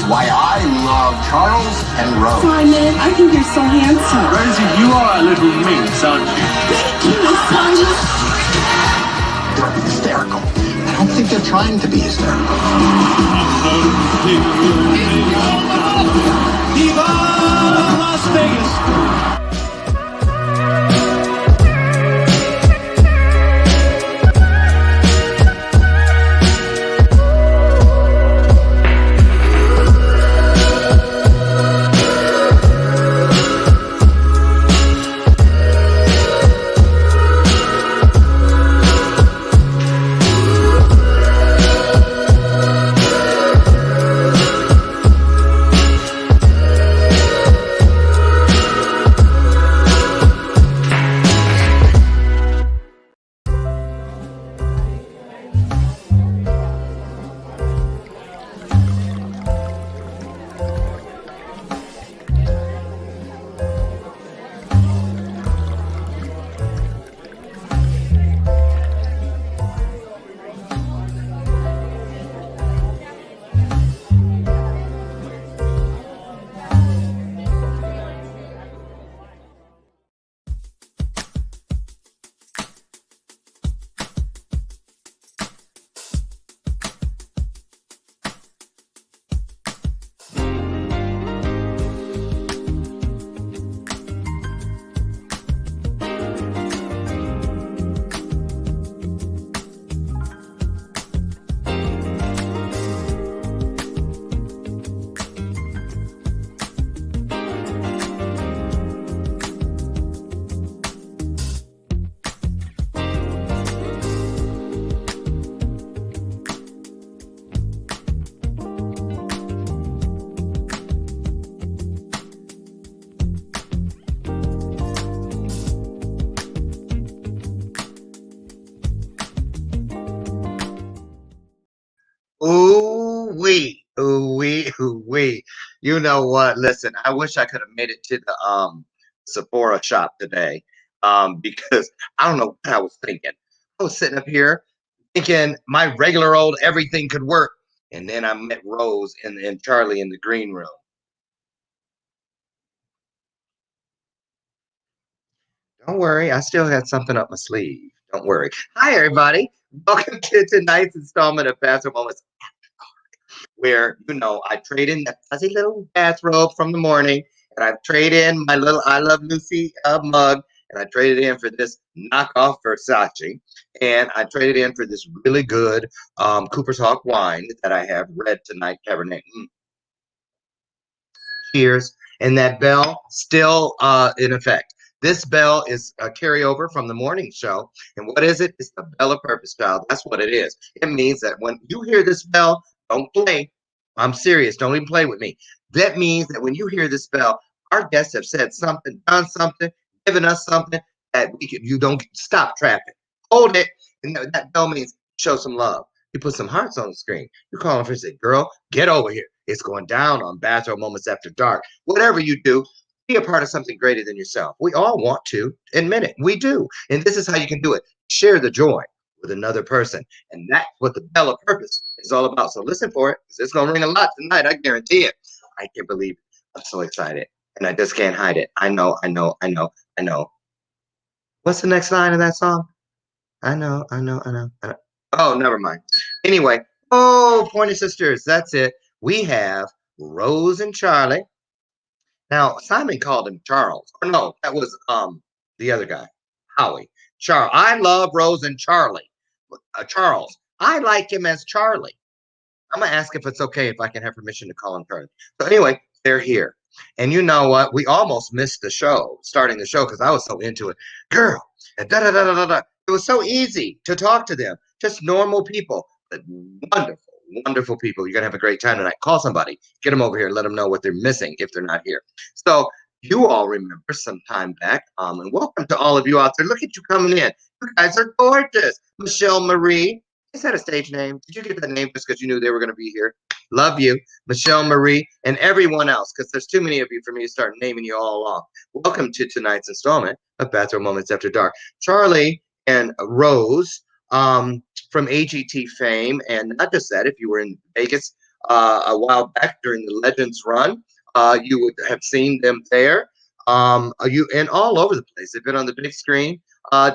why I love Charles and Rose. Simon, I think you're so handsome. Rosie, you are a little minx, aren't you? Thank you, Simon. They're hysterical. I don't think they're trying to be hysterical. Viva Las Vegas! Ooh wee. You know what? Listen, I wish I could have made it to the Sephora shop today. Because I don't know what I was thinking. I was sitting up here thinking my regular old everything could work. And then I met Rose and Charlie in the green room. Don't worry, I still had something up my sleeve. Don't worry. Hi everybody. Welcome to tonight's installment of Bathrobe Moments, where I trade in that fuzzy little bathrobe from the morning, and I trade in my little I Love Lucy mug, and I traded in for this knockoff Versace, and I traded in for this really good Cooper's Hawk wine that I have, red tonight Cabernet. Cheers. And that bell still in effect. This bell is a carryover from the morning show. And what is it? It's the bell of purpose, child. That's what it is. It means that when you hear this bell, don't play. I'm serious. Don't even play with me. That means that when you hear this bell, our guests have said something, done something, given us something that you don't stop traffic. Hold it. And that bell means show some love. You put some hearts on the screen. You call them and say, girl, get over here. It's going down on Bathrobe Moments After Dark. Whatever you do, be a part of something greater than yourself. We all want to admit it. We do. And this is how you can do it. Share the joy with another person. And that's what the bell of purpose is all about. So listen for it, because it's going to ring a lot tonight. I guarantee it. I can't believe it. I'm so excited. And I just can't hide it. I know. What's the next line of that song? I know. Oh, never mind. Anyway, Pointer Sisters. That's it. We have Rose and Charlie. Now, Simon called him Charles. Or no, that was the other guy, Howie. Charles. I love Rose and Charlie. Charles. I like him as Charlie. I'm going to ask if it's okay if I can have permission to call him Charlie. So anyway, they're here. And you know what? We almost missed the show, starting the show, because I was so into it. Girl, and da-da-da-da-da-da. It was so easy to talk to them. Just normal people, but wonderful people. You're going to have a great time tonight. Call somebody. Get them over here. Let them know what they're missing if they're not here. So you all remember some time back. And welcome to all of you out there. Look at you coming in. You guys are gorgeous. Michelle Marie. Is that a stage name? Did you get that name just because you knew they were going to be here? Love you, Michelle Marie, and everyone else, because there's too many of you for me to start naming you all along. Welcome to tonight's installment of Bathrobe Moments After Dark. Charlie and Rose from AGT fame, and not just that, if you were in Vegas a while back during the Legends run. You would have seen them there. You and all over the place. They've been on the big screen.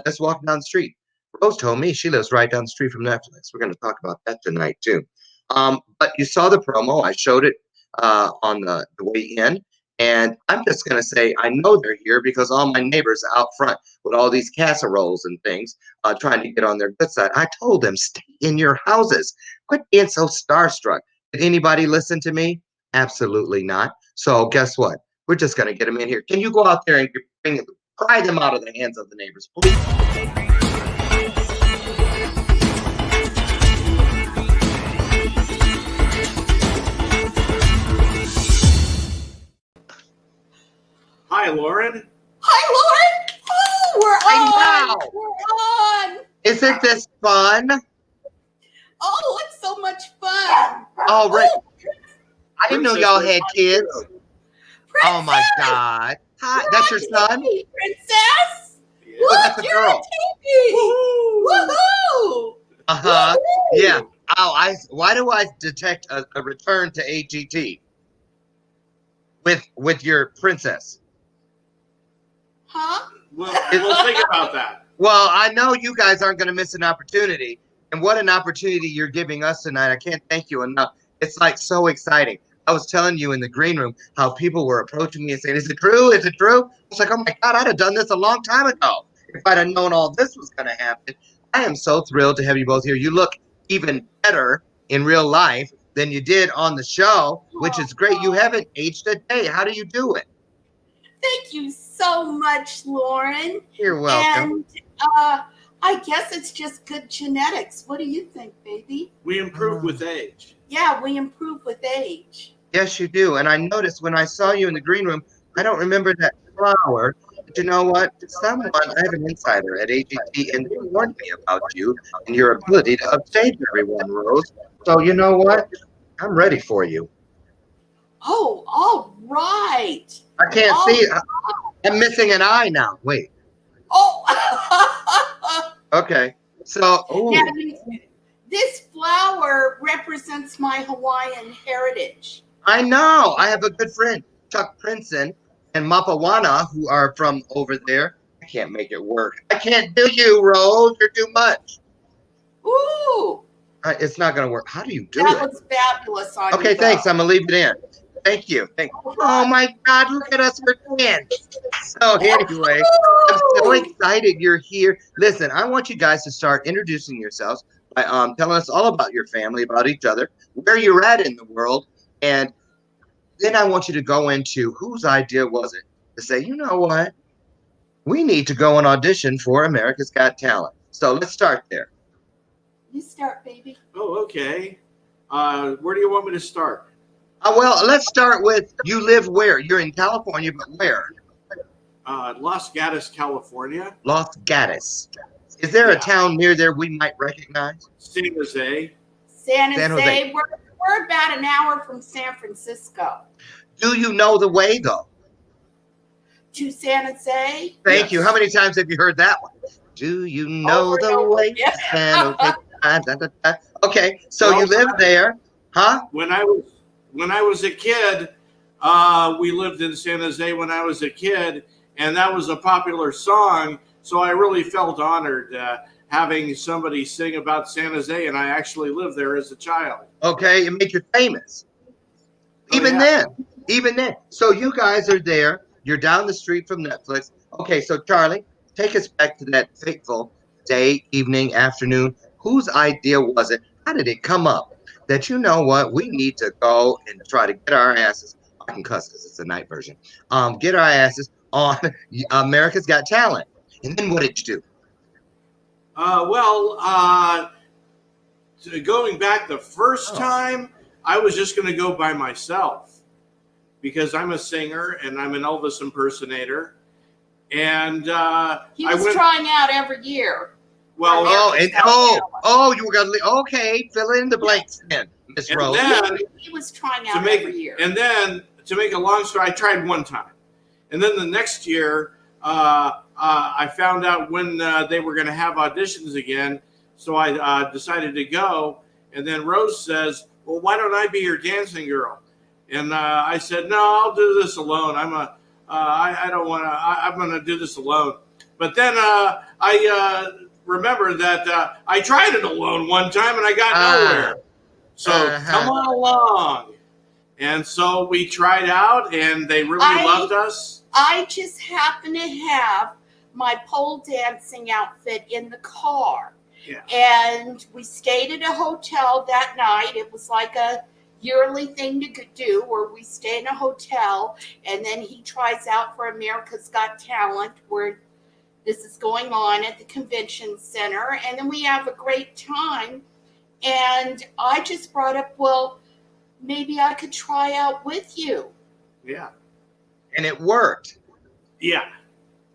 Just walking down the street. Rose told me she lives right down the street from Netflix. We're going to talk about that tonight too. But you saw the promo. I showed it on the way in. And I'm just going to say, I know they're here because all my neighbors are out front with all these casseroles and things trying to get on their good side. I told them, stay in your houses. Quit being so starstruck. Did anybody listen to me? Absolutely not. So guess what? We're just going to get them in here. Can you go out there and pry them out of the hands of the neighbors, please? Hi, Loren. Hi, Loren. Oh, I know. We're on. Isn't this fun? Oh, it's so much fun. Oh, right. Oh, I didn't know Princess y'all was had on kids. too. Oh my God. Hi, You're that's on your son? TV, Princess. Yeah. Oh, that's a Look, you're on girl. TV. Woohoo! Uh-huh. Woohoo! Yeah. Oh, why do I detect a return to AGT with your princess? Huh? We'll think about that. Well, I know you guys aren't going to miss an opportunity. And what an opportunity you're giving us tonight. I can't thank you enough. It's like so exciting. I was telling you in the green room how people were approaching me and saying, is it true? Is it true? I was like, oh my God, I'd have done this a long time ago if I'd have known all this was going to happen. I am so thrilled to have you both here. You look even better in real life than you did on the show, which is great. You haven't aged a day. How do you do it? Thank you so much, Loren. You're welcome. And I guess it's just good genetics. What do you think, baby? We improve with age. Yeah, we improve with age. Yes, you do. And I noticed when I saw you in the green room, I don't remember that flower. But you know what? Someone, I have an insider at AGT, and they warned me about you and your ability to upstage everyone, Rose. So you know what? I'm ready for you. Oh, all right. I can't All see. I'm missing an eye now. Wait. Oh. Okay. So, ooh, Now, this flower represents my Hawaiian heritage. I know. I have a good friend, Chuck Princeton and Mapawana, who are from over there. I can't make it work. I can't do you, Rose. You're too much. Ooh, It's not going to work. How do you do that it? looks fabulous on you. Okay, thanks. though. I'm going to leave it in. Thank you. Oh my God, look at us. We're twins. So anyway, I'm so excited you're here. Listen, I want you guys to start introducing yourselves by telling us all about your family, about each other, where you're at in the world, and then I want you to go into whose idea was it to say, you know what? We need to go and audition for America's Got Talent. So let's start there. You start, baby. Oh, okay. Where do you want me to start? Well, let's start with you live where? You're in California, but where? Los Gatos, California. Los Gatos. Is there a Yeah. town near there we might recognize? San Jose. San San Jose. Jose. We're about an hour from San Francisco. Do you know the way, though? To San Jose. Thank you. Yes. How many times have you heard that one? Do you know Over and the over way again. to San Jose? Okay, so Well, you live there, huh? When I was a kid, we lived in San Jose when I was a kid, and that was a popular song. So I really felt honored having somebody sing about San Jose, and I actually lived there as a child. Okay, it made you famous. Oh, Even yeah. then. So you guys are there. You're down the street from Netflix. Okay, so Charlie, take us back to that fateful day, evening, afternoon. Whose idea was it? How did it come up that you know what? We need to go and try to get our asses. I can cuss because it's the night version. Get our asses on America's Got Talent. And then what did you do? Going back the first time, I was just going to go by myself because I'm a singer and I'm an Elvis impersonator. And He was trying out every year. Well, you were gonna okay, fill in the blanks then, Miss and Rose. then He was trying out every year. And then to make a long story, I tried one time, and then the next year, I found out when they were going to have auditions again, so I decided to go. And then Rose says, well, why don't I be your dancing girl? And I said, no, I'll do this alone. I don't want to. I'm going to do this alone. But then I remember that I tried it alone one time and I got nowhere. So come on along. And so we tried out, and they really loved us. I just happened to have my pole dancing outfit in the car. Yeah. And we stayed at a hotel that night. It was like a yearly thing to do where we stay in a hotel, and then he tries out for America's Got Talent, where this is going on at the convention center. And then we have a great time. And I just brought up, well, maybe I could try out with you. Yeah. And it worked. Yeah.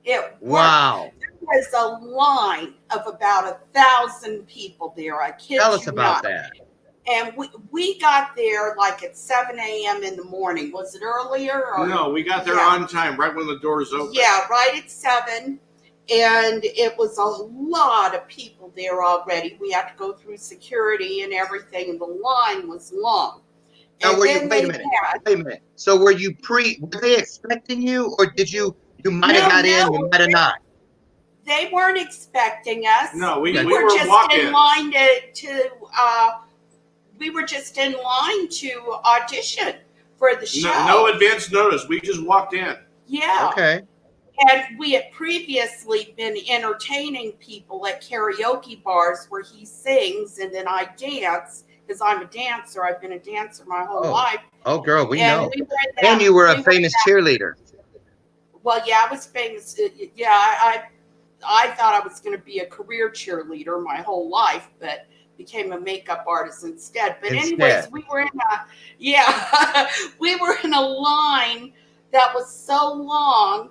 It worked. Wow. There was a line of about 1,000 people there. I kid you not. Tell us about that. And we got there like at 7 a.m. in the morning. Was it earlier? Or? No, we got there on time, right when the doors opened. Yeah, right at 7. And it was a lot of people there already. We had to go through security and everything, and the line was long. Now, wait a minute. So were they expecting you, or did you might have got in, you might have not? They weren't expecting us. No, we were were just walking. in line we were just in line to audition for the show. No advance notice. We just walked in. Yeah. Okay. And we had previously been entertaining people at karaoke bars where he sings and then I dance, because I'm a dancer. I've been a dancer my whole life. Oh, girl, we know. And you were a famous cheerleader. Well, yeah, I was famous. Yeah, I thought I was going to be a career cheerleader my whole life, but became a makeup artist instead. But anyways, we were we were in a line that was so long.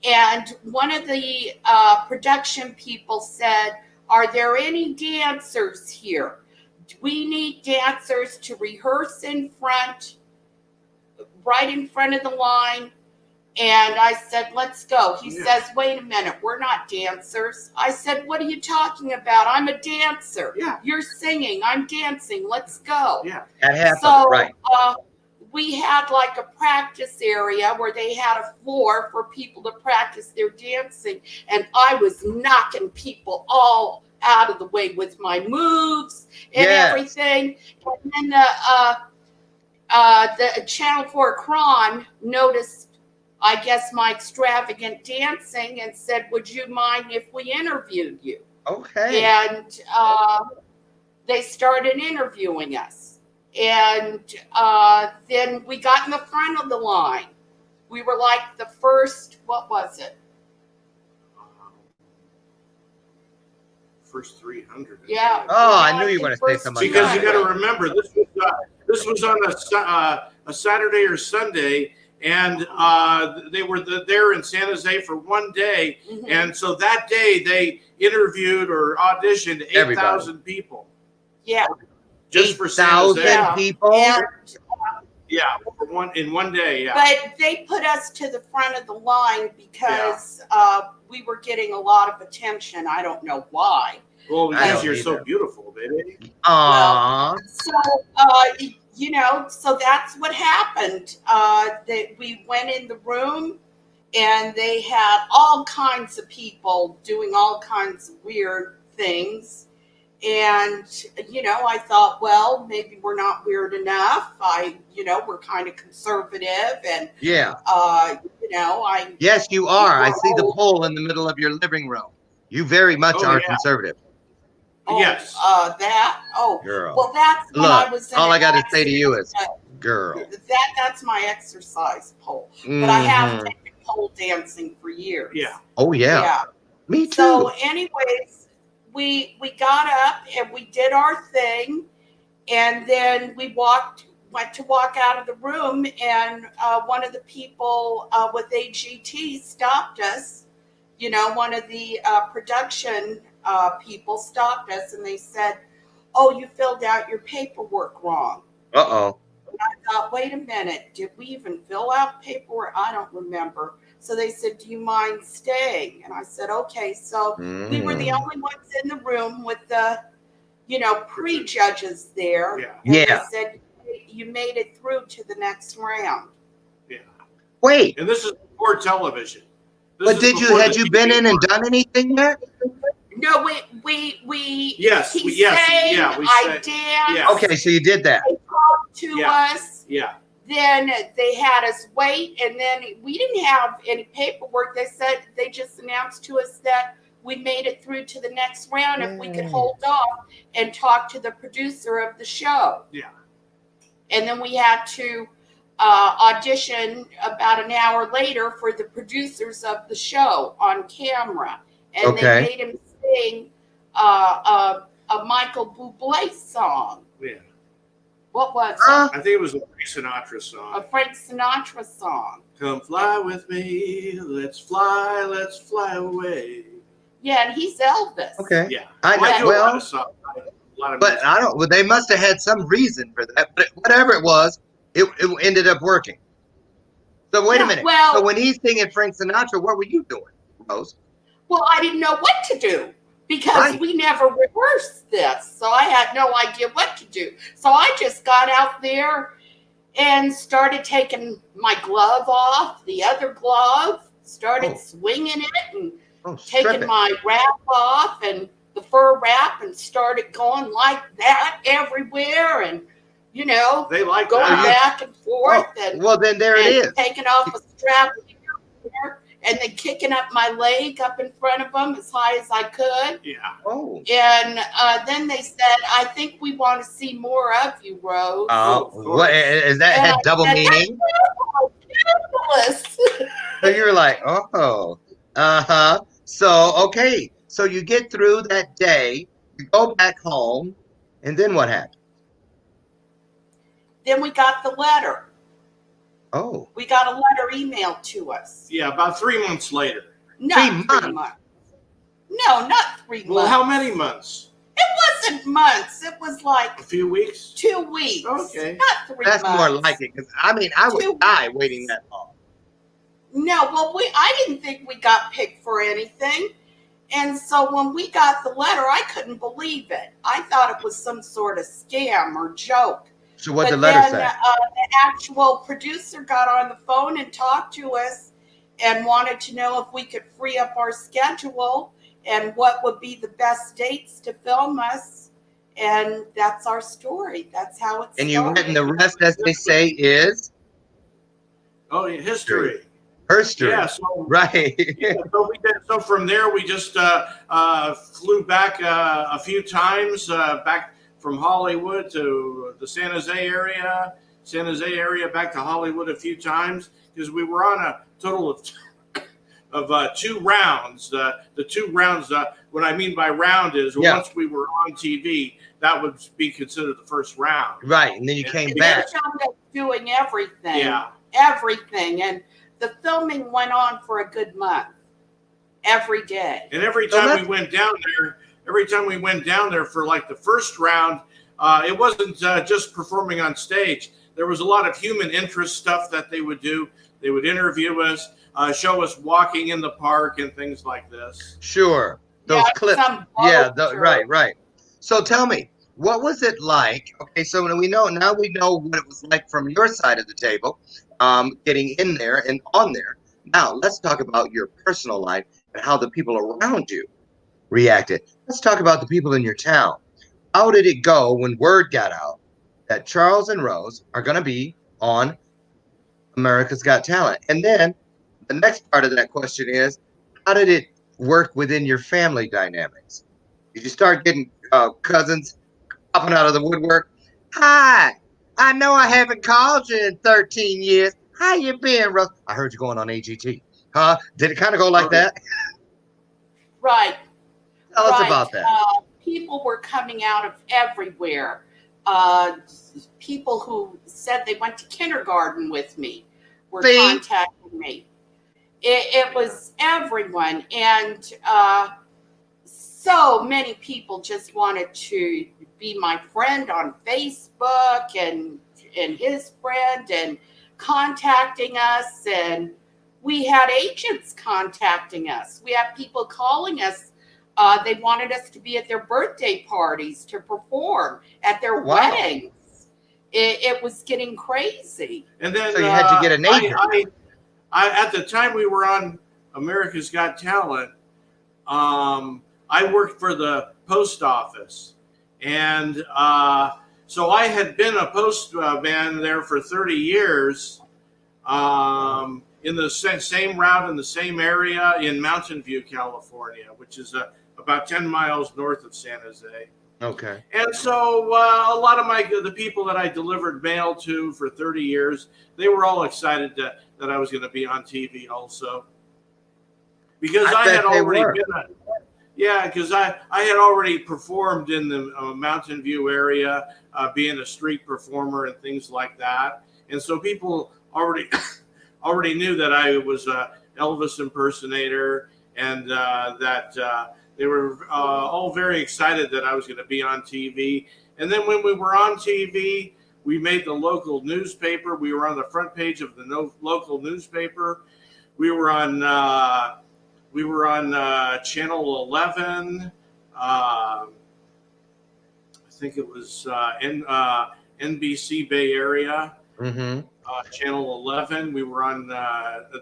And one of the production people said, are there any dancers here? We need dancers to rehearse right in front of the line. And I said, let's go. He says, wait a minute, we're not dancers. I said, what are you talking about? I'm a dancer. Yeah. You're singing, I'm dancing. Let's go. Yeah. That happened, so, right. We had like a practice area where they had a floor for people to practice their dancing. And I was knocking people all out of the way with my moves and everything. And then the Channel 4 Cron noticed, I guess, my extravagant dancing and said, would you mind if we interviewed you? Okay. And they started interviewing us. And then we got in the front of the line. We were like the first, what was it? First 300. Yeah. Oh, I knew you were going to say something. Because you got to remember, this was on a Saturday or Sunday, and they were there in San Jose for one day. Mm-hmm. And so that day they interviewed or auditioned 8,000 people. Yeah. Just for San Jose. people? And, in one day, yeah. But they put us to the front of the line because we were getting a lot of attention. I don't know why. Well, because you're so beautiful, baby. Aww. Well, so that's what happened. We went in the room and they had all kinds of people doing all kinds of weird things. And, I thought, well, maybe we're not weird enough. We're kind of conservative and, Yes, you are. I see the pole in the middle of your living room. You very much are conservative. Yes. Girl. Well, that's when I was in all I got to say to you is, girl. That's my exercise pole. Mm-hmm. But I have taken pole dancing for years. Yeah. Oh, yeah. Me too. So anyways, we got up and we did our thing, and then we went to walk out of the room, and one of the people with AGT stopped us. One of the production people stopped us, and they said, oh, you filled out your paperwork wrong. Uh-oh. And I thought, wait a minute, did we even fill out paperwork? I don't remember. So they said, do you mind staying? And I said, okay. So we were the only ones in the room with the pre-judges there. Yeah. And Yeah. they said, you made it through to the next round. Yeah. Wait, And this is before television. This but is before had the you been TV in and done anything there? No, Yes, he yes, sang, yeah, we I sang, danced, yeah. Okay, so you did that. they talked to us. Yeah. Then they had us wait, and then we didn't have any paperwork. They said they just announced to us that we made it through to the next round if we could hold off and talk to the producer of the show. Yeah. And then we had to audition about an hour later for the producers of the show on camera. And Okay. they made him sing a Michael Bublé song. Yeah. What was it? I think it was a Frank Sinatra song. A Frank Sinatra song. Come fly with me, let's fly away. Yeah, and he's Elvis. Okay. Yeah. I Well, know. do a lot Well, of songs. A lot of but music. I don't. Well, they must have had some reason for that. But whatever it was, it ended up working. So wait a Yeah, minute. well- So when he's singing Frank Sinatra, what were you doing, Rose? Well, I didn't know what to do because Right. we never rehearsed this. So I had no idea what to do. So I just got out there and started taking my glove off, the other glove, started Oh. swinging it and Oh, taking stripping. my wrap off and the fur wrap and started going like that everywhere and, They like going that. back and forth and Well, then there it and is. taking off a strap here and then kicking up my leg up in front of them as high as I could. Yeah. Oh. And then they said, I think we want to see more of you, Rose. Oh, of what is that? And Had I double said, meaning. That's fabulous. So you were like, oh, uh-huh. So okay, so you get through that day, you go back home, and then what happened? Then we got the letter. Oh, We got a letter emailed to us. Yeah, about 3 months later. Not 3 3 months. months. No, not 3 months. Well, how many months? It wasn't months. It was like A few weeks? 2 weeks. Okay. Not 3 that's months. more like it. Because I mean, I 2 would die weeks. waiting that long. No, well, I didn't think we got picked for anything. And so when we got the letter, I couldn't believe it. I thought it was some sort of scam or joke. So what But the letter then say? the actual producer got on the phone and talked to us and wanted to know if we could free up our schedule and what would be the best dates to film us. And that's our story. That's how it started. And you went, and the rest, as they say, is Oh, yeah, history. history. Yeah, so Right. So we did. So from there, we just flew back a few times, back from Hollywood to the San Jose area, back to Hollywood a few times because we were on a total of 2 rounds. The 2 rounds. What I mean by round is once we were on TV, that would be considered the first round. Right, and then you came And back. they filmed us doing everything. Yeah. Everything. And the filming went on for a good month. Every day. And every So time we went down there for like the first round, it wasn't just performing on stage. There was a lot of human interest stuff that they would do. They would interview us, show us walking in the park and things like this. Sure. Those Yeah, clips. some Yeah, boat or- right. So tell me, what was it like? Okay, so now we know what it was like from your side of the table, getting in there and on there. Now let's talk about your personal life and how the people around you reacted. Let's talk about the people in your town. How did it go when word got out that Charles and Rose are going to be on America's Got Talent? And then the next part of that question is, how did it work within your family dynamics? Did you start getting cousins popping out of the woodwork? Hi, I know I haven't called you in 13 years. How you been, Rose? I heard you going on AGT. Huh? Did it kind of go like that? Right. Tell us Right. about that. People were coming out of everywhere. People who said they went to kindergarten with me were See? contacting me. It was everyone. And so many people just wanted to be my friend on Facebook and his friend and contacting us. And we had agents contacting us. We had people calling us They wanted us to be at their birthday parties to perform at their Wow. weddings. It was getting crazy. And then So you had to get an agent. I at the time we were on America's Got Talent, I worked for the post office, and so I had been a postman there for 30 years, in the same route in the same area in Mountain View, California, which is about 10 miles north of San Jose. Okay. And so a lot of the people that I delivered mail to for 30 years, they were all excited that I was going to be on TV also. Because I had already been because I had already performed in the Mountain View area, being a street performer and things like that. And so people already knew that I was a Elvis impersonator, and that they were all very excited that I was going to be on TV. And then when we were on TV, we made the local newspaper. We were on the front page of the local newspaper. We were on Channel 11. I think it was NBC Bay Area. Mm-hmm. Channel 11. We were on.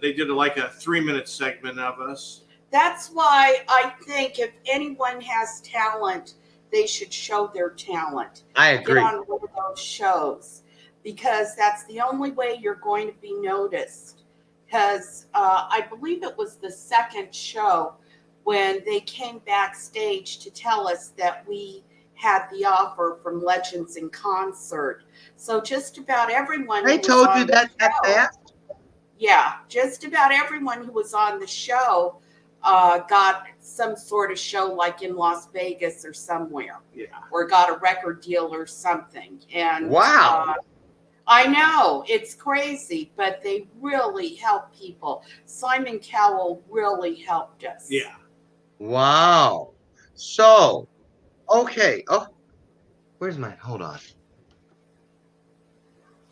They did like a 3-minute segment of us. That's why I think if anyone has talent, they should show their talent. I agree. Get on one of those shows, because that's the only way you're going to be noticed. Because I believe it was the second show when they came backstage to tell us that we had the offer from Legends in Concert. So just about everyone. They told you that fast? Yeah, just about everyone who was on the show got some sort of show, like in Las Vegas or somewhere. Yeah. Or got a record deal or something. And wow. I know, it's crazy, but they really help people. Simon Cowell really helped us. Yeah. Wow. So, okay. Oh, where's my? Hold on.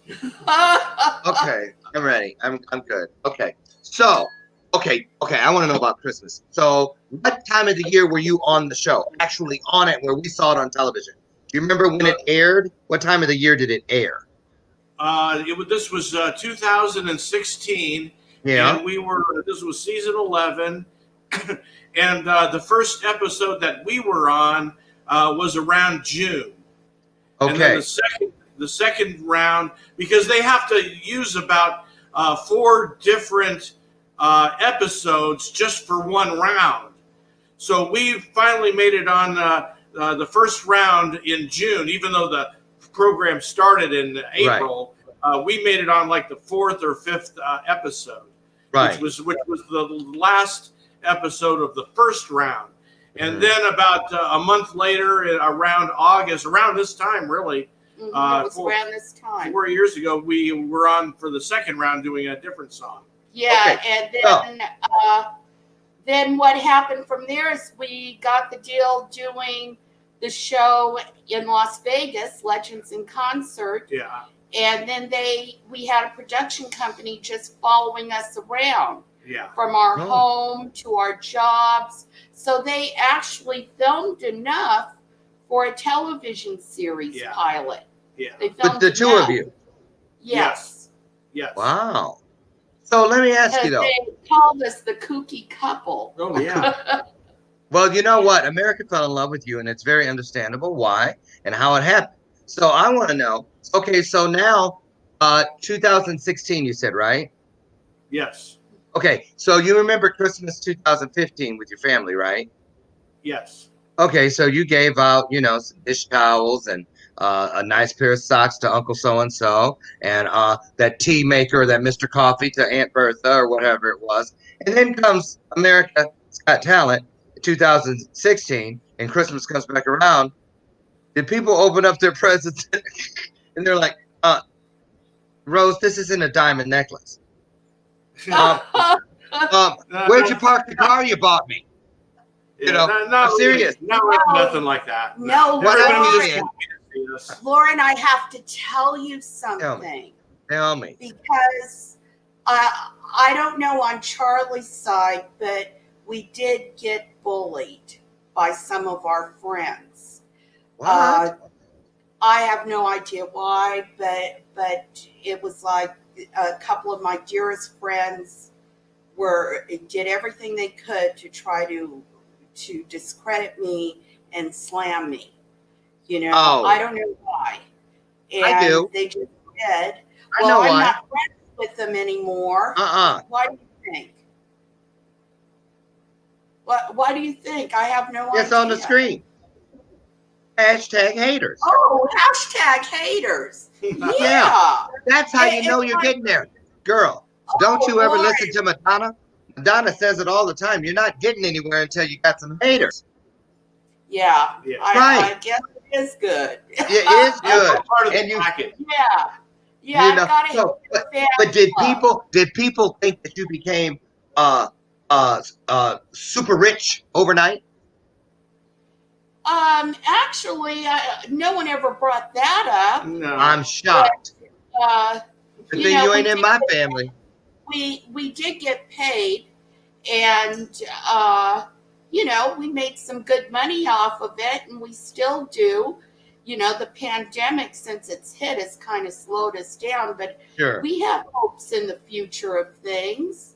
Okay, I'm ready. I'm good. Okay. So, okay. I want to know about Christmas. So, what time of the year were you on the show? Actually on it, where we saw it on television. Do you remember when it aired? What time of the year did it air? This was 2016. Yeah. And this was season 11. And the first episode that we were on was around June. Okay. And then the second round, because they have to use about 4 different episodes just for one round. So we finally made it on the first round in June, even though the program started in April. Right. We made it on like the 4th or 5th episode, right? Which was the last episode of the first round. And then about a month later, around August, around this time, really. It was around this time. 4 years ago, we were on for the second round doing a different song. Yeah, okay. And then what happened from there is we got the deal doing the show in Las Vegas, Legends in Concert. Yeah. And then we had a production company just following us around. Yeah. From our home to our jobs. So they actually filmed enough for a television series pilot. Yeah. They filmed with the two of you. Yes. Wow. So let me ask you though. They called us the kooky couple. Oh yeah. Well, you know what? America fell in love with you, and it's very understandable why and how it happened. So I want to know. Okay, so now, 2016, you said, right? Yes. Okay, so you remember Christmas 2015 with your family, right? Yes. Okay, so you gave out, some dish towels and a nice pair of socks to Uncle So-and-so, and that tea maker, that Mr. Coffee to Aunt Bertha, or whatever it was. And then comes America's Got Talent 2016, and Christmas comes back around. Did people open up their presents and they're like, Rose, this isn't a diamond necklace. Where'd you park the car you bought me? Yeah, I'm serious. No, nothing like that. No, Loren, I have to tell you something. Tell me. Because I don't know on Charlie's side, but we did get bullied. by some of our friends. What? I have no idea why, but it was like a couple of my dearest friends did everything they could to try to discredit me and slam me. Oh, I don't know why. I And do. they just did. I Well, know I'm why. not friends with them anymore. Uh-uh. Why do you think? Why do you think? I have no It's idea. on the screen. Hashtag haters. Oh, hashtag haters. Yeah. Yeah. That's how you know It's you're like, getting there. Girl, don't you ever Lauren. listen to Madonna? Madonna says it all the time. You're not getting anywhere until you got some haters. Yeah. Yeah. I guess it is good. It is Yeah, good. I'm part of the And you package. Yeah. Yeah, you I've know got a so fan but did club. people think that you became uh super rich overnight? Actually, no one ever brought that up. No. I'm shocked. Uh, Good thing you ain't in my family. we did get paid, and we made some good money off of it, and we still do. The pandemic, since it's hit, has kind of slowed us down, but Sure. we have hopes in the future of things.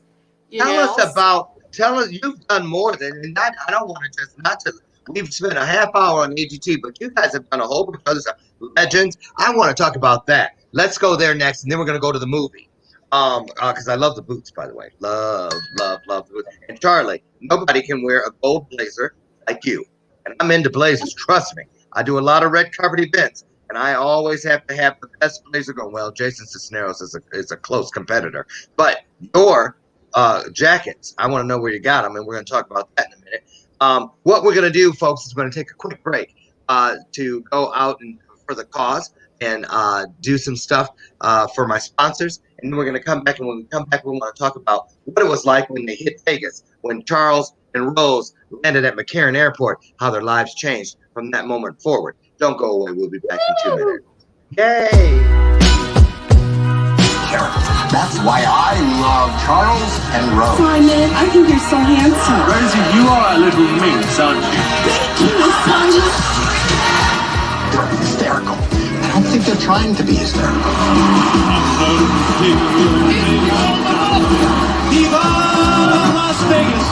Tell us you've done more than, and not, I don't want to just not to. We've spent a half hour on AGT, but you guys have done a whole bunch of other stuff. Legends. I want to talk about that. Let's go there next, and then we're gonna go to the movie. Because I love the boots, by the way. Love the boots. And Charlie, nobody can wear a gold blazer like you. And I'm into blazers, trust me. I do a lot of red carpet events, and I always have to have the best blazer going. Well, Jason Cisneros is a close competitor, but your jackets, I want to know where you got them, and we're going to talk about that in a minute. What we're going to do, folks, is we're going to take a quick break to go out and for the cause and do some stuff for my sponsors. And then we're going to come back. And when we come back, we want to talk about what it was like when they hit Vegas, when Charles and Rose landed at McCarran Airport, how their lives changed from that moment forward. Don't go away. We'll be back in 2 minutes. Yay! That's why I love Charles and Rose. Simon, I think you're so handsome. Rosie, you are a little minx, aren't you? Thank you, Simon. They're hysterical. I don't think they're trying to be hysterical. Viva Las Vegas!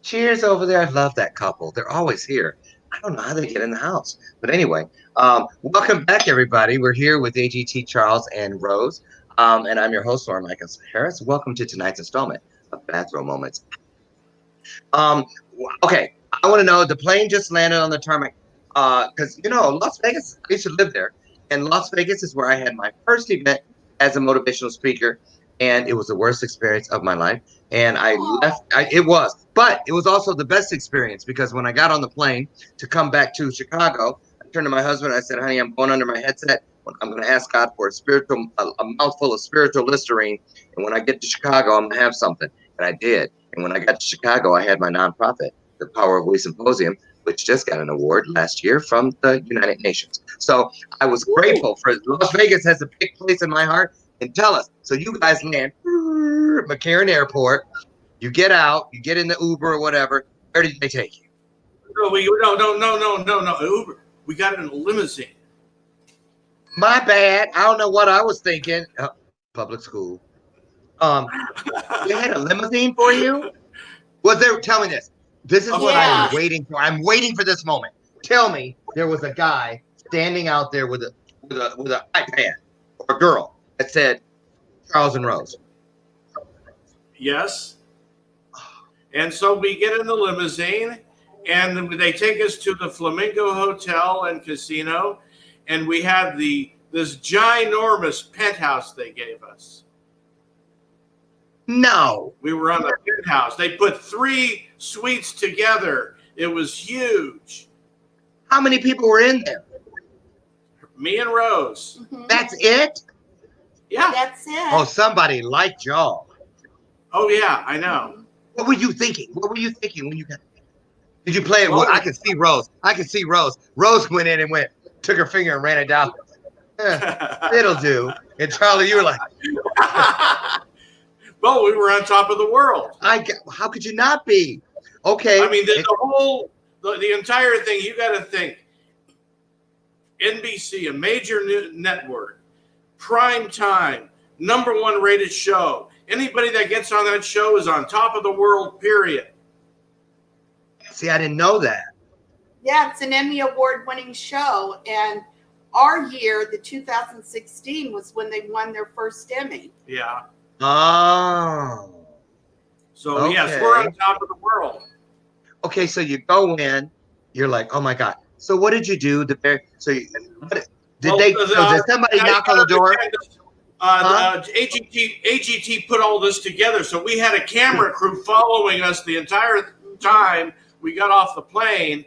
Cheers over there. I love that couple. They're always here. I don't know how they get in the house. But anyway, welcome back, everybody. We're here with AGT Charles and Rose. And I'm your host, Loren Michael Harris. Welcome to tonight's installment of Bathrobe Moments. Okay, I want to know, the plane just landed on the tarmac. Because, Las Vegas, I used to live there. And Las Vegas is where I had my first event as a motivational speaker. and it was the worst experience of my life. And I Oh. left. But it was also the best experience because when I got on the plane to come back to Chicago, I turned to my husband. I said, "Honey, I'm going under my headset. I'm going to ask God for a mouthful of spiritual Listerine, and when I get to Chicago, I'm going to have something." And I did. And when I got to Chicago, I had my nonprofit, the Power of We Symposium, which just got an award last year from the United Nations. So I was grateful for Las Vegas has a big place in my heart. And tell us, so you guys land McCarran Airport, you get out, you get in the Uber or whatever. Where did they take you? No, Uber. We got in a limousine. My bad. I don't know what I was thinking. Public school. They had a limousine for you? Was there? Tell me this. This is what I Yeah. am waiting for. I'm waiting for this moment. Tell me there was a guy standing out there with an iPad or a girl that said Charles and Rose. Yes. And so we get in the limousine, and they take us to the Flamingo Hotel and Casino, and we had this ginormous penthouse they gave us. No. We were on the penthouse. They put 3 suites together. It was huge. How many people were in there? Me and Rose. Mhm. That's it? Yeah. That's it. Oh, somebody liked y'all. Oh, yeah, I know. What were you thinking? What were you thinking when you got? Did you play it? Well, I can see Rose. I can see Rose. Rose went in and took her finger and ran it down. It'll do. And Charlie, you were like, well, we were on top of the world. how could you not be? Okay. I mean, the entire thing, you got to think. NBC, a major network, prime time, #1 rated show. Anybody that gets on that show is on top of the world, period. See, I didn't know that. Yeah, it's an Emmy Award-winning show, and our year, the 2016, was when they won their first Emmy. Yeah. Oh. So, yes, we're on top of the world. Okay, so you go in, you're like, oh my God. So what did you do? Did somebody knock on the door? AGT put all this together. So we had a camera crew following us the entire time we got off the plane.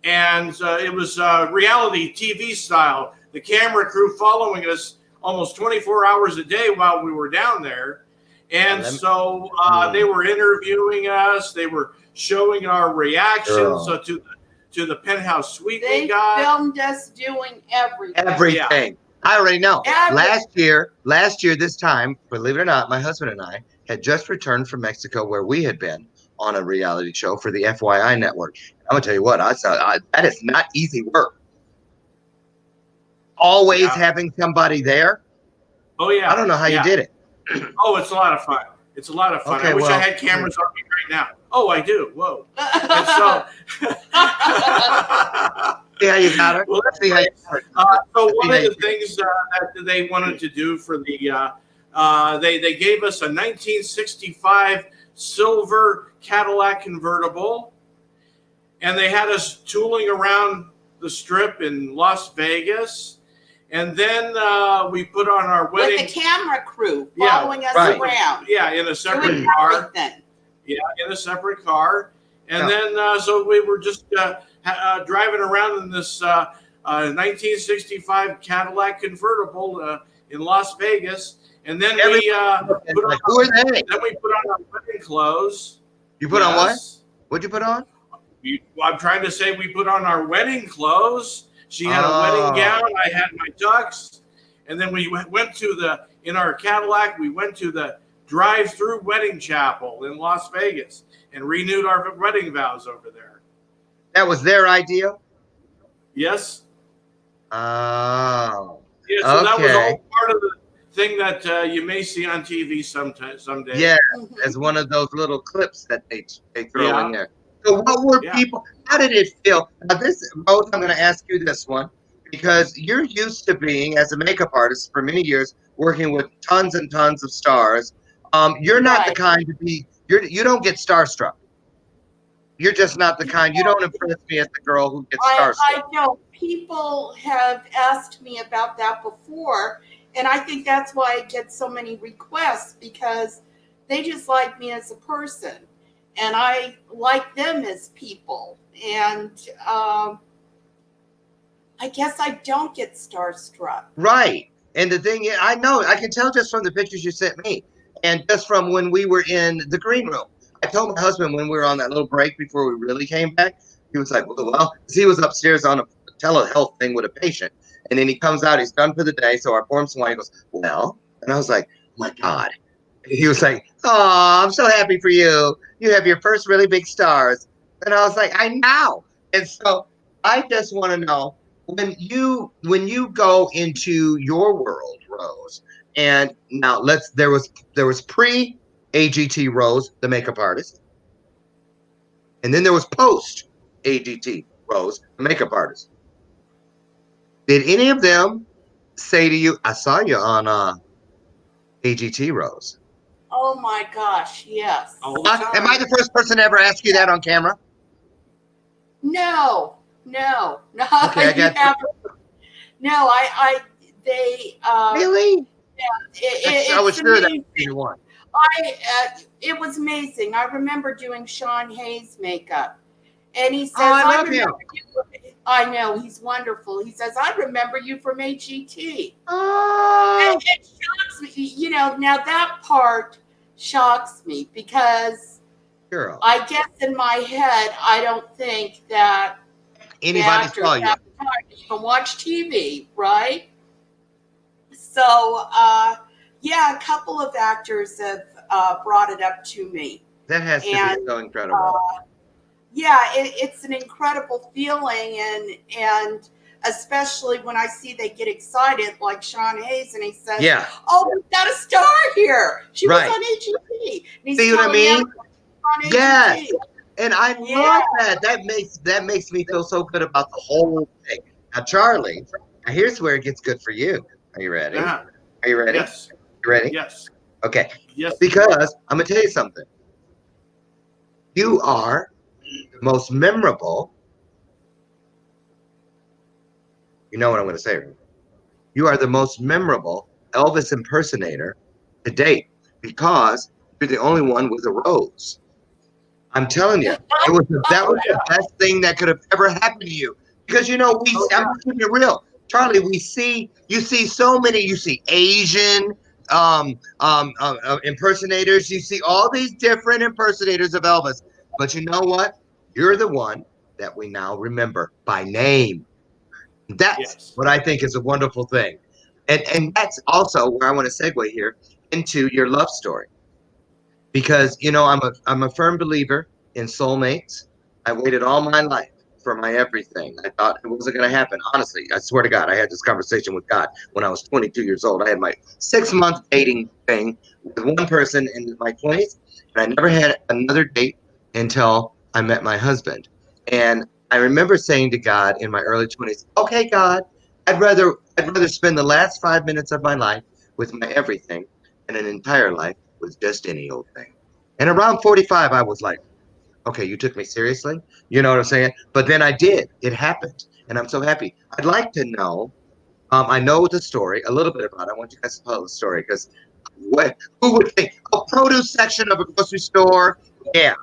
And it was reality TV style. The camera crew following us almost 24 hours a day while we were down there. And so they were interviewing us. They were showing our reactions to the penthouse suite They got. filmed us doing everything. Everything. Yeah. I already know. Everything. Last year, this time, believe it or not, my husband and I had just returned from Mexico where we had been on a reality show for the FYI network. I'm going to tell you what, that is not easy work. Always having somebody there. Oh, yeah. I don't know how you did it. Oh, it's a lot of fun. It's a lot of fun. Okay, I wish I had cameras on me right now. Oh, I do. Whoa. And so, see how you got her? Well, see how so one of the things that they wanted to do for the, they gave us a 1965 silver Cadillac convertible, and they had us tooling around the strip in Las Vegas. And then we put on our wedding. With the camera crew following us around. Yeah, in a separate car. Yeah, in a separate car. And then so we were just driving around in this 1965 Cadillac convertible in Las Vegas. And then we put on our wedding clothes. You put on what? What'd you put on? I'm trying to say we put on our wedding clothes. She had a wedding gown. I had my tux. And then we went in our Cadillac, we went to the drive-through wedding chapel in Las Vegas and renewed our wedding vows over there. That was their idea? Yes. Oh. Yeah, so that was all part of the thing that you may see on TV someday. Yeah, as one of those little clips that they throw in there. So what were people, how did it feel? Now Rose, I'm going to ask you this one, because you're used to being, as a makeup artist for many years, working with tons and tons of stars. You're not the kind to be, you don't get starstruck. You're just not the kind, you don't impress me as the girl who gets starstruck. I know, people have asked me about that before, And I think that's why I get so many requests, because they just like me as a person, and I like them as people. And I guess I don't get starstruck. Right. And the thing is, I know, I can tell just from the pictures you sent me and just from when we were in the green room. I told my husband when we were on that little break before we really came back, he was like, well, 'cause he was upstairs on a telehealth thing with a patient. And then he comes out, he's done for the day. So I pour him some wine. He goes, well, and I was like, oh my God. He was like, oh, I'm so happy for you. You have your first really big stars. And I was like, I know. And so I just want to know, when you go into your world, Rose, and now there was pre AGT Rose, the makeup artist, and then there was post AGT Rose, the makeup artist. Did any of them say to you, I saw you on AGT Rose? Oh my gosh, yes. All the Am I time. the first person to ever ask you that on camera? No. Okay, I You got you. haven't. No, they, Really? I was it's sure that amazing. was the one. It was amazing. I remember doing Sean Hayes makeup, and he says, Oh, I love him. remember you. I know, he's wonderful. He says, I remember you from AGT. Oh, It shocks me. Now that part shocks me, because girl. I guess in my head, I don't think that the Anybody actors saw you? have the time to even watch TV, right? So, yeah, a couple of actors have brought it up to me. That has to be And so incredible. yeah, it's an incredible feeling, and especially when I see they get excited, like Sean Hayes, and he says, Yeah. "Oh, we've got a star here. She Right. was on AGT." And he's See what I telling mean? everyone she's on Yes. AGT. And I Yeah. love that. That makes me feel so good about the whole thing. Now, Charlie, now here's where it gets good for you. Are you ready? Yeah. Are you ready? Yes. You ready? Yes. Okay. Yes. Because I'm gonna tell you something. You are the most memorable. You know what I'm gonna say, right? You are the most memorable Elvis impersonator to date because you're the only one with a rose. I'm telling you, that was the best thing that could have ever happened to you. Because I'm just keeping it real. Charlie, you see so many, you see Asian impersonators, you see all these different impersonators of Elvis. But you know what? You're the one that we now remember by name. That's Yes. what I think is a wonderful thing. And that's also where I want to segue here into your love story. Because I'm a firm believer in soulmates. I waited all my life for my everything. I thought it wasn't going to happen. Honestly, I swear to God, I had this conversation with God when I was 22 years old. I had my 6-month dating thing with one person in my 20s, and I never had another date until I met my husband. And I remember saying to God in my early 20s, "Okay, God, I'd rather spend the last 5 minutes of my life with my everything than an entire life with just any old thing." And around 45, I was like, okay, you took me seriously? You know what I'm saying? But then I did. It happened. And I'm so happy. I'd like to know, I know the story, a little bit about it. I want you guys to tell the story because who would think? A produce section of a grocery store? Yeah.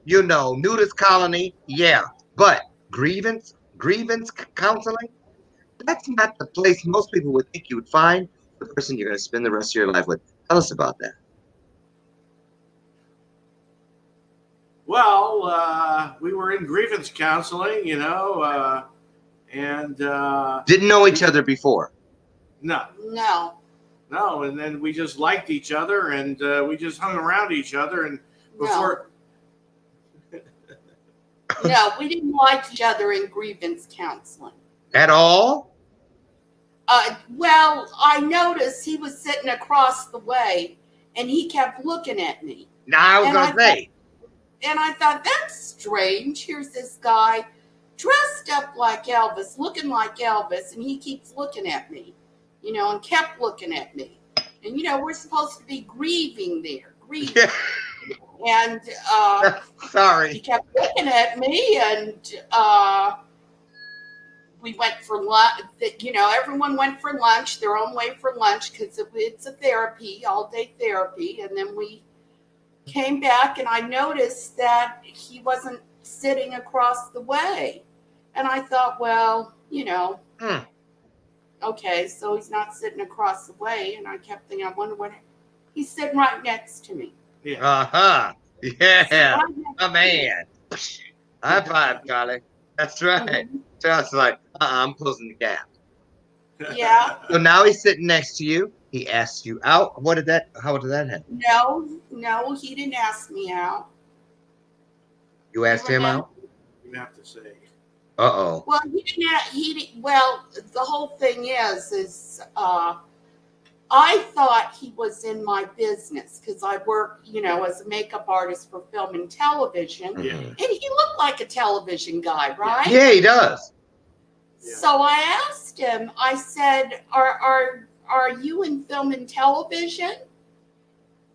Nudist colony? Yeah. But grievance counseling? That's not the place most people would think you would find the person you're going to spend the rest of your life with. Tell us about that. Well, we were in grievance counseling, and Didn't know each other before. no, and then we just liked each other, and we just hung around each other, and before. No, we didn't like each other in grievance counseling. At all? Well, I noticed he was sitting across the way, and he kept looking at me. Now I was going to say. And I thought, that's strange. Here's this guy dressed up like Elvis, looking like Elvis, and he keeps looking at me, and kept looking at me. And, we're supposed to be grieving there, grieving. And Sorry. he kept looking at me, and we went for lunch. Everyone went for lunch, their own way for lunch, because it's a therapy, all day therapy. And then we came back, and I noticed that he wasn't sitting across the way. And I thought, well, okay, so he's not sitting across the way. And I kept thinking, I wonder what he's sitting right next to me. Yeah. Uh-huh. Yeah. Right next A man. High five, Charlie. That's right. Charlie's like, I'm closing the gap. Yeah. So now he's sitting next to you. He asks you out. How did that happen? No, he didn't ask me out. You asked him out? You have to say. Uh-oh. Well, the whole thing is I thought he was in my business because I work, as a makeup artist for film and television. Yeah. And he looked like a television guy, right? Yeah, he does. Yeah. So I asked him, I said, are you in film and television?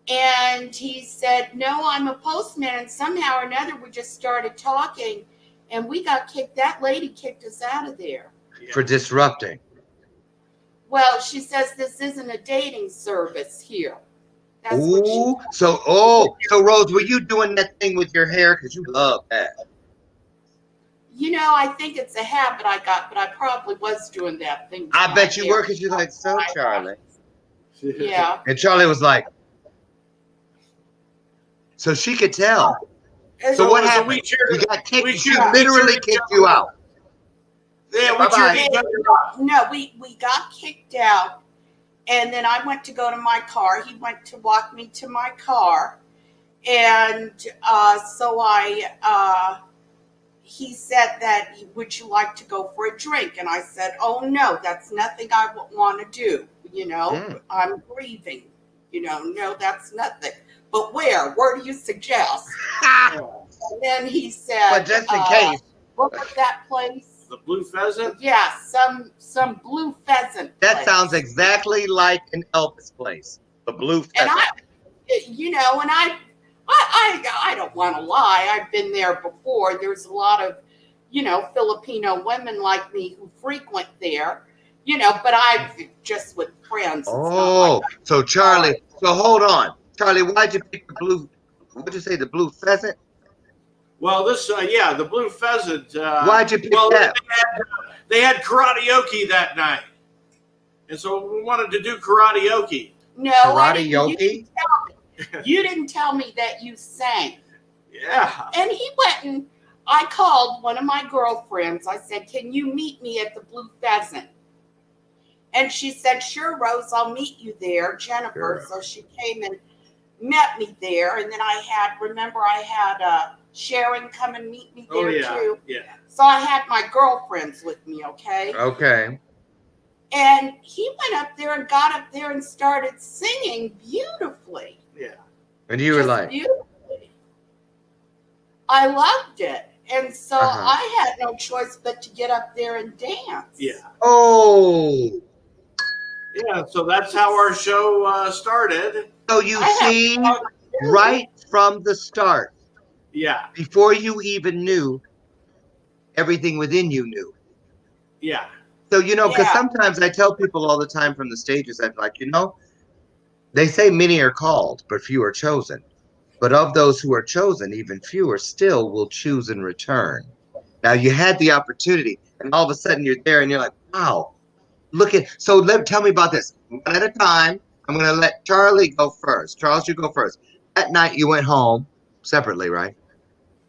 And he said, no, I'm a postman. And somehow or another, we just started talking, and that lady kicked us out of there. Yeah. For disrupting. Well, she says this isn't a dating service here. That's what she Ooh. So Rose, were you doing that thing with your hair? Because you love that. I think it's a habit I got, but I probably was doing that thing. I bet you were, because you're like, so Charlie. Yeah. And Charlie was like, so she could tell. So what happened? You got kicked. She literally kicked you out. Yeah, we got kicked out, and then I went to go to my car. He went to walk me to my car, and he said that, would you like to go for a drink? And I said, oh no, that's nothing I would want to do. I'm grieving. No, that's nothing. But where do you suggest? And then he said, But just in case. What was that place? The Blue Pheasant? Yeah, some Blue Pheasant That place. sounds exactly like an Elvis place. The Blue Pheasant. And I don't want to lie. I've been there before. There's a lot of, Filipino women like me who frequent there, but I just with friends. So Charlie, hold on. Charlie, why'd you pick what'd you say, the Blue Pheasant? Well, the Blue Pheasant. Why'd you pick that? They had karaoke that night. And so we wanted to do karaoke. No, Karaoke? You didn't tell me that you sang. Yeah. And he went and I called one of my girlfriends. I said, can you meet me at the Blue Pheasant? And she said, sure, Rose, I'll meet you there, Jennifer. Sure. So she came and met me there. And then I had Sharon come and meet me there too. Yeah. So I had my girlfriends with me, okay? Okay. And he went up there and got up there and started singing beautifully. Yeah. And you were Just like, beautifully. I loved it. And so I had no choice but to get up there and dance. Yeah. oh. Yeah, so that's how our show started. So you see, right from the start, Yeah. before you even knew, everything within you knew. Yeah. So, because sometimes I tell people all the time from the stages, I'm like, they say many are called, but few are chosen. But of those who are chosen, even fewer still will choose and return. Now, you had the opportunity, and all of a sudden you're there, and you're like, wow, tell me about this. One at a time. I'm going to let Charlie go first. Charles, you go first. That night you went home separately, right?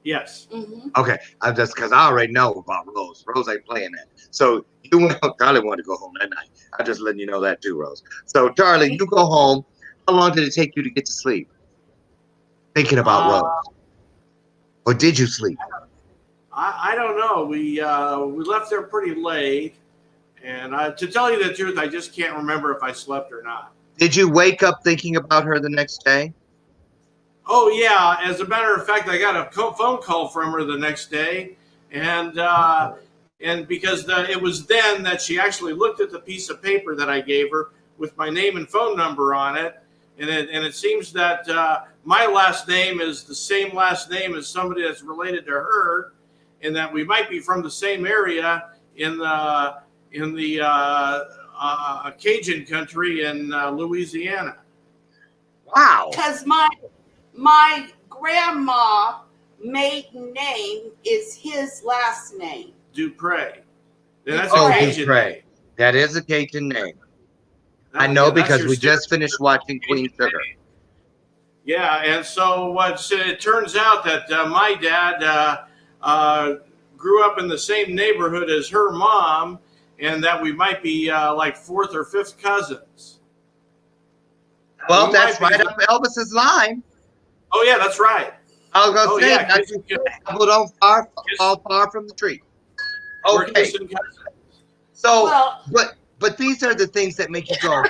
Yes. Mm-hmm. Okay, because I already know about Rose. Rose ain't playing that. So you went home. Charlie wanted to go home that night. I'm just letting you know that too, Rose. So Charlie, you go home. How long did it take you to get to sleep? Thinking about Rose. Or did you sleep? I don't know. We left there pretty late. And to tell you the truth, I just can't remember if I slept or not. Did you wake up thinking about her the next day? Oh, yeah. As a matter of fact, I got a phone call from her the next day. And because it was then that she actually looked at the piece of paper that I gave her with my name and phone number on it. And it seems that my last name is the same last name as somebody that's related to her, and that we might be from the same area. in the Cajun country in Louisiana. Wow. Because my grandma maiden name is his last name. Dupre. And that's Oh, a Cajun Dupre. name. That is a Cajun name. I Yeah, know that's because your we just finished watching Queen stereotypical Sugar. name. Yeah, and so it turns out that my dad grew up in the same neighborhood as her mom, and that we might be like fourth or fifth cousins. Well, We that's might be. right up Elvis's line. Oh yeah, that's right. I was Oh gonna say, yeah, not kissing, you people don't fall far from the tree. we're Okay, kissing cousins. so Well, but these are the things that make you go,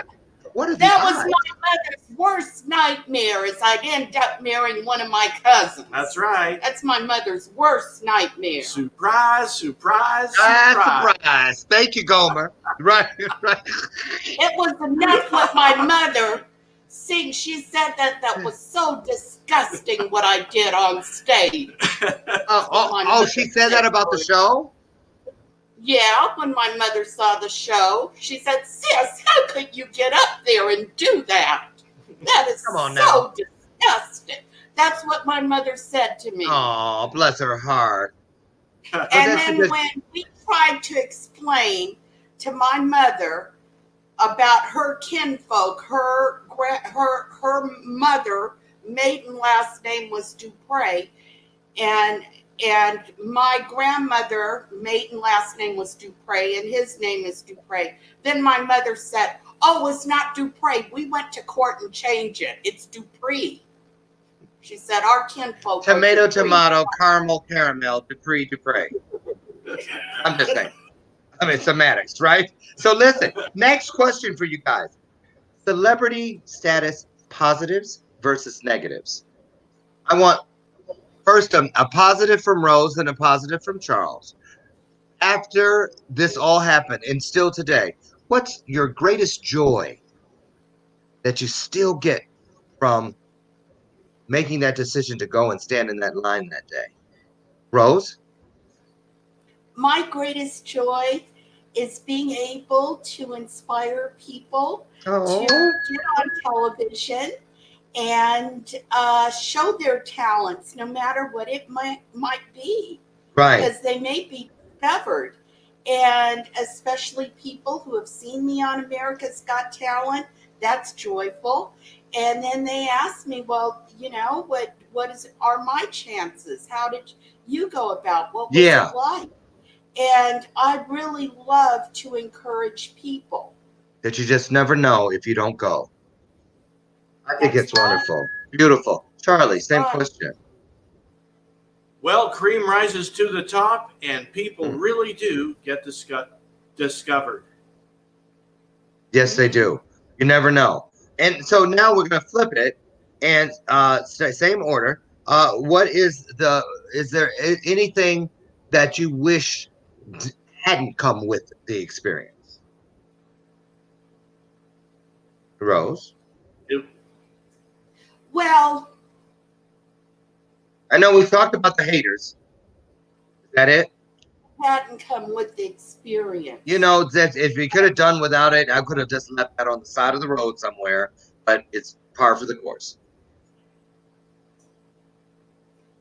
what are the that was odds? my mother's worst nightmare is I'd end up marrying one of my cousins. That's right. That's my mother's worst nightmare. Surprise, surprise, Ah, surprise. surprise! Thank you, Gomer. Right, right. It was enough with my mother seeing she said that was so disgusting what I did on stage. She said that about the show. Yeah, when my mother saw the show, she said, "Sis, how could you get up there and do that? That is Come on so now. disgusting." That's what my mother said to me. Oh, bless her heart. And that's then because- when we tried to explain to my mother about her kinfolk, her mother maiden last name was Dupre, and my grandmother maiden last name was Dupre, and his name is Dupre. Then my mother said, "Oh, it's not Dupre. We went to court and changed it. It's Dupree." She said, "Our kinfolk." Tomato, tomato, caramel, caramel, Dupree, Dupre. I'm just saying. I mean, semantics, right? So listen, next question for you guys. Celebrity status positives versus negatives. I want first a positive from Rose and a positive from Charles. After this all happened and still today, what's your greatest joy that you still get from making that decision to go and stand in that line that day? Rose? My greatest joy is being able to inspire people to get on television and show their talents, no matter what it might be, Right. because they may be discovered. And especially people who have seen me on America's Got Talent, that's joyful. And then they ask me, "Well, are my chances? How did you go about? What was it like?" And I really love to encourage people. That you just never know if you don't go. I think That's it's wonderful. Beautiful. Charlie, same right. question. Well, cream rises to the top, and people really do get discovered. Yes, they do. You never know. And so now we're going to flip it and same order. Is there anything that you wish hadn't come with the experience? Rose? Well, I know we talked about the haters. Is that it? hadn't come with the experience. That if we could have done without it, I could have just left that on the side of the road somewhere, but it's par for the course.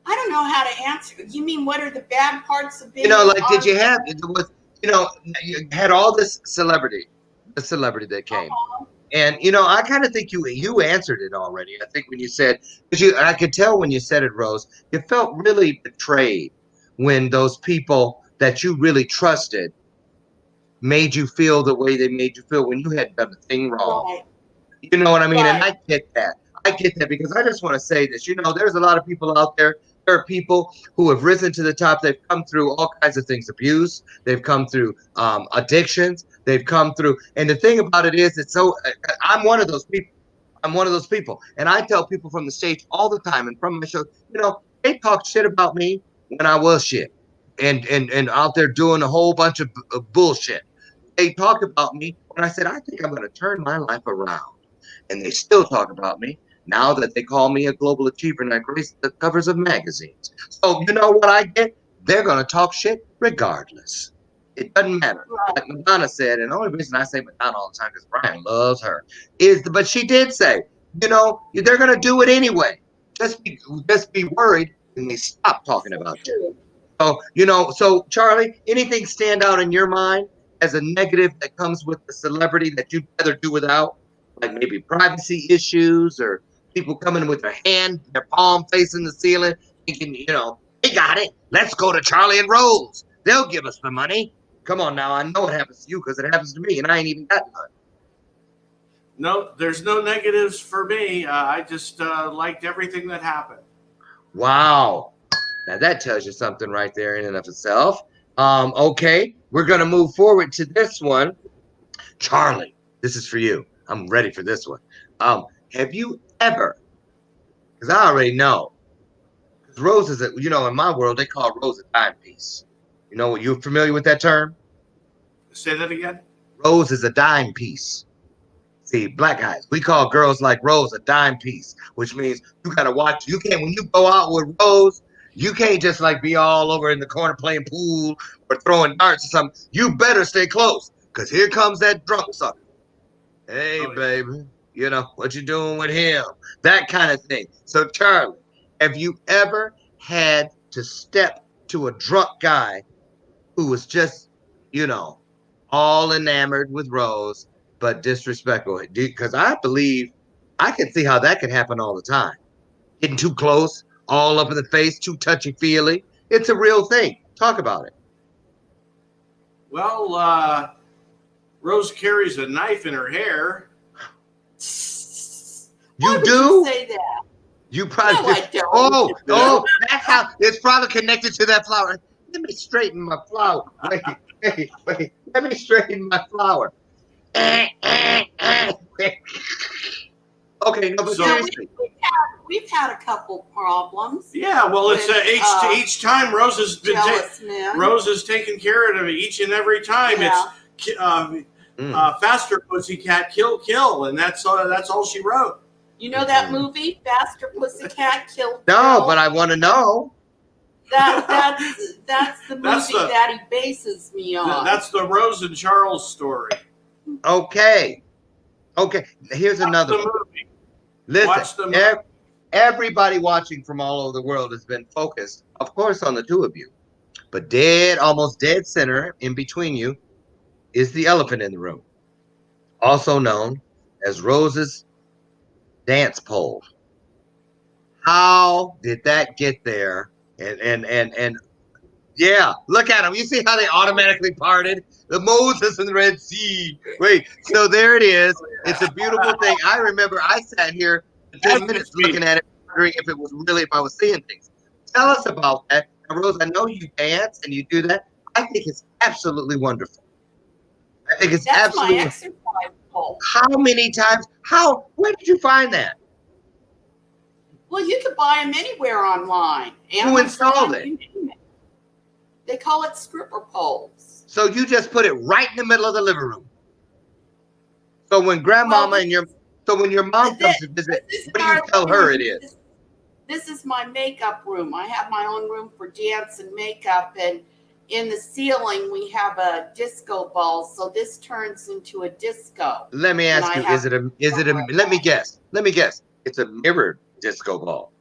I don't know how to answer. You mean what are the bad parts of being? Did you have you had all this celebrity, the celebrity that came. And I kind of think you answered it already. I think when you said, I could tell when you said it, Rose, you felt really betrayed when those people that you really trusted made you feel the way they made you feel when you had done a thing wrong. Right. You know what I mean? Right. And I get that. I get that because I just want to say this. There's a lot of people out there. There are people who have risen to the top. They've come through all kinds of things, abuse. They've come through addictions. They've come through. And the thing about it is, I'm one of those people. I'm one of those people. And I tell people from the stage all the time and from my show, they talk shit about me when I was shit and out there doing a whole bunch of bullshit. They talked about me when I said, I think I'm going to turn my life around. And they still talk about me now that they call me a global achiever and I grace the covers of magazines. So you know what I get? They're going to talk shit regardless. It doesn't matter. Right. Like Madonna said, and the only reason I say Madonna all the time because Brian loves her but she did say, they're gonna do it anyway. Just be worried when they stop talking about you. True. So Charlie, anything stand out in your mind as a negative that comes with the celebrity that you'd rather do without? Like maybe privacy issues or people coming with their palm facing the ceiling, thinking, they got it. Let's go to Charlie and Rose. They'll give us the money. Come on now. I know it happens to you because it happens to me, and I ain't even got none. No, there's no negatives for me. I just liked everything that happened. Wow. Now that tells you something right there in and of itself. Okay, we're gonna move forward to this one. Charlie, this is for you. I'm ready for this one. Have you ever, because I already know, because Rose is in my world, they call Rose a dime piece. You familiar with that term? Say that again. Rose is a dime piece. See, black guys, we call girls like Rose a dime piece, which means you gotta watch. You can't, when you go out with Rose, you can't just like be all over in the corner playing pool or throwing darts or something. You better stay close, because here comes that drunk sucker. Hey, baby, what you doing with him? That kind of thing. So, Charlie, have you ever had to step to a drunk guy who was just, all enamored with Rose, but disrespectful? Because I believe I can see how that can happen all the time. Getting too close, all up in the face, too touchy-feely. It's a real thing. Talk about it. Well, Rose carries a knife in her hair. Why would do? You say that? You probably No, I don't. Oh, that's how it's probably connected to that flower. Let me straighten my flower. Wait. Let me straighten my flower. Okay, no, but So- seriously. We've had a couple problems. Yeah, well, it's With, each time Rose has been Jealous men. Rose has taken care of it each and every time. Yeah. It's faster pussycat, kill, and that's all she wrote. You know that movie, Faster Pussycat Kill No, Kill? but I want to know. That's the movie that he bases me on. That's the Rose and Charles story. Okay. Here's another the one. movie. Listen, Watch the movie. everybody watching from all over the world has been focused, of course, on the two of you. But almost dead center in between you is the elephant in the room, also known as Rose's dance pole. How did that get there? And yeah, look at them. You see how they automatically parted? The Moses and the Red Sea. Wait, so there it is. It's a beautiful thing. I remember I sat here for 10 minutes looking at it, wondering if I was seeing things. Tell us about that. And Rose, I know you dance and you do that. I think it's absolutely wonderful. I think it's That's absolutely my exercise pole. How many times? Where did you find that? Well, you could buy them anywhere online. Who installed it? You name it. They call it stripper poles. So you just put it right in the middle of the living room. So when grandmama when your mom comes to visit, what do you tell her it is? This is my makeup room. I have my own room for dance and makeup, and in the ceiling we have a disco ball. So this turns into a disco. Let me ask you: Let me guess. It's a mirrored disco ball.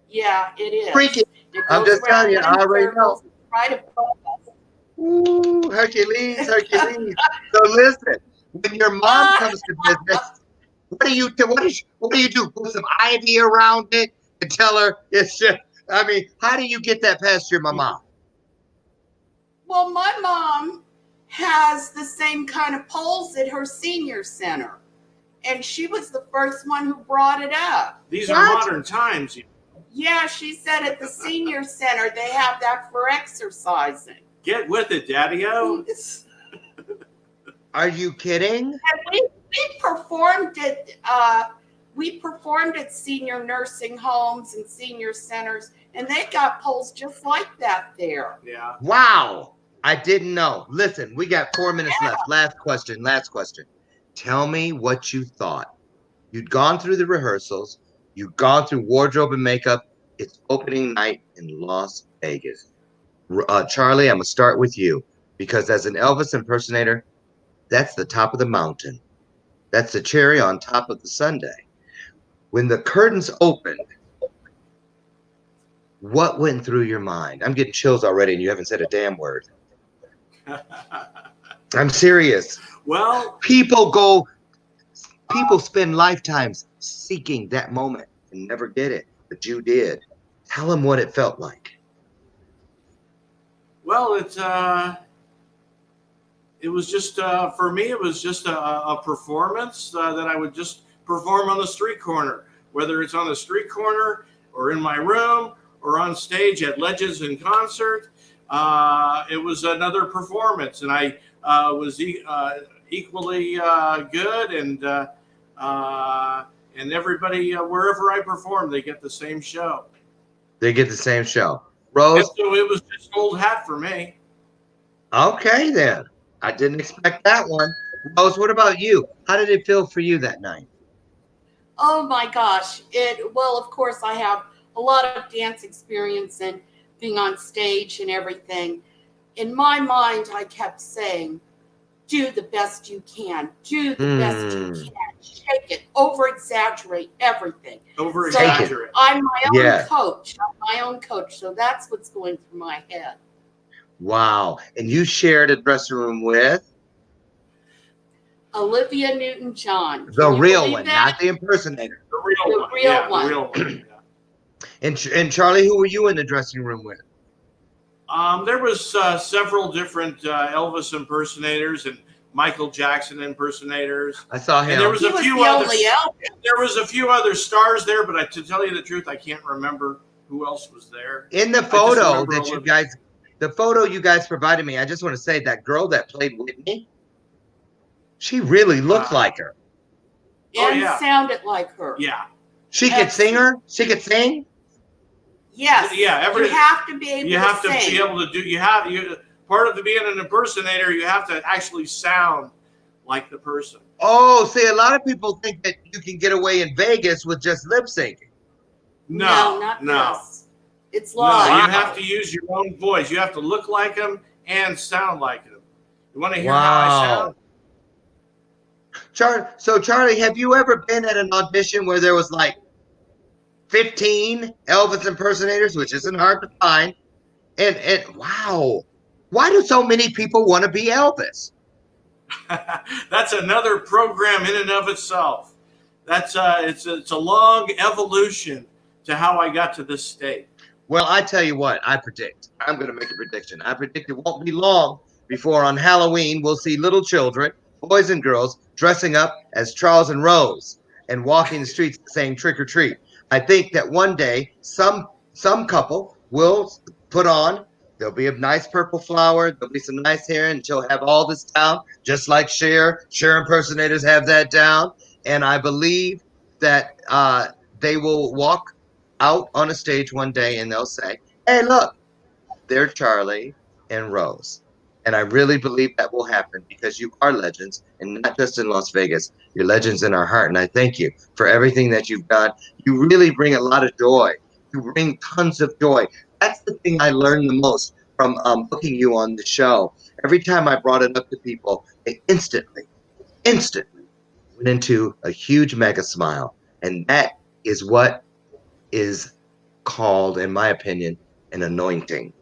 Yeah, it is. Freaky. It I'm goes just telling you. around I already know. right above us. Ooh, Hercules. So listen, when your mom comes to visit, what do you do? What do you do? Put some ivy around it and tell her it's just. I mean, how do you get that past your mama? Well, my mom has the same kind of poles at her senior center, and she was the first one who brought it up. These are modern times. Yeah, she said at the senior center they have that for exercising. Get with it, Daddy-O. Are you kidding? And we performed at senior nursing homes and senior centers, and they got poles just like that there. Yeah. Wow. I didn't know. Listen, we got 4 minutes left. Last question. Tell me what you thought. You'd gone through the rehearsals. You'd gone through wardrobe and makeup. It's opening night in Las Vegas. Charlie, I'm going to start with you. because as an Elvis impersonator, that's the top of the mountain. That's the cherry on top of the sundae. When the curtains opened, what went through your mind? I'm getting chills already, and you haven't said a damn word. I'm serious. Well, People spend lifetimes seeking that moment and never get it, but you did. Tell them what it felt like. well, it was just for me. It was just a performance that I would just perform on the street corner, whether it's on the street corner or in my room or on stage at Legends in concert. It was another performance, and I was equally good, and everybody wherever I perform, they get the same show. They get the same show. And Rose, so it was just old hat for me. okay then. I didn't expect that one. Rose, what about you? How did it feel for you that night? Oh my gosh. Well, of course, I have a lot of dance experience and being on stage and everything. In my mind, I kept saying, do the best you can. Do the best you can. Shake it. Over exaggerate everything. Over So exaggerate. I'm my own Yeah. coach. I'm my own coach. So that's what's going through my head. Wow. And you shared a dressing room with Olivia Newton-John. the Can you real believe one, that? not the impersonator. The real The one. real Yeah, one. the real one. Yeah. And Charlie, who were you in the dressing room with? There was several different Elvis impersonators and Michael Jackson impersonators, I saw him. and there was He a was few the other. only Elvis. There was a few other stars there, but to tell you the truth, I can't remember who else was there. In the just photo remember that you Olivia. guys, the photo you guys provided me, I just want to say that girl that played Whitney, she really looked like her. Oh, And yeah. sounded like her. Yeah, She could sing her. She could sing. Yes. Yeah, you have to be able you have to sing. be able to do. Part of being an impersonator. You have to actually sound like the person. Oh, see, a lot of people think that you can get away in Vegas with just lip syncing. No, not this. It's No, live. you have to use your own voice. You have to look like them and sound like them. You want to hear how I sound? So Charlie, have you ever been at an audition where there was like 15 Elvis impersonators, which isn't hard to find? And wow, why do so many people want to be Elvis? That's another program in and of itself. That's it's a long evolution to how I got to this state. Well, I tell you what, I'm going to make a prediction. I predict it won't be long before on Halloween we'll see little children, boys and girls, dressing up as Charles and Rose and walking the streets saying trick or treat. I think that one day some couple will put on, there'll be a nice purple flower, there'll be some nice hair, and she'll have all this down, just like Cher. Cher impersonators have that down. And I believe that they will walk out on a stage one day and they'll say, hey, look, they're Charlie and Rose. And I really believe that will happen because you are legends, and not just in Las Vegas. You're legends in our heart. And I thank you for everything that you've done. You really bring a lot of joy. You bring tons of joy. That's the thing I learned the most from booking you on the show. Every time I brought it up to people, they instantly went into a huge mega smile. And that is what is called, in my opinion, an anointing.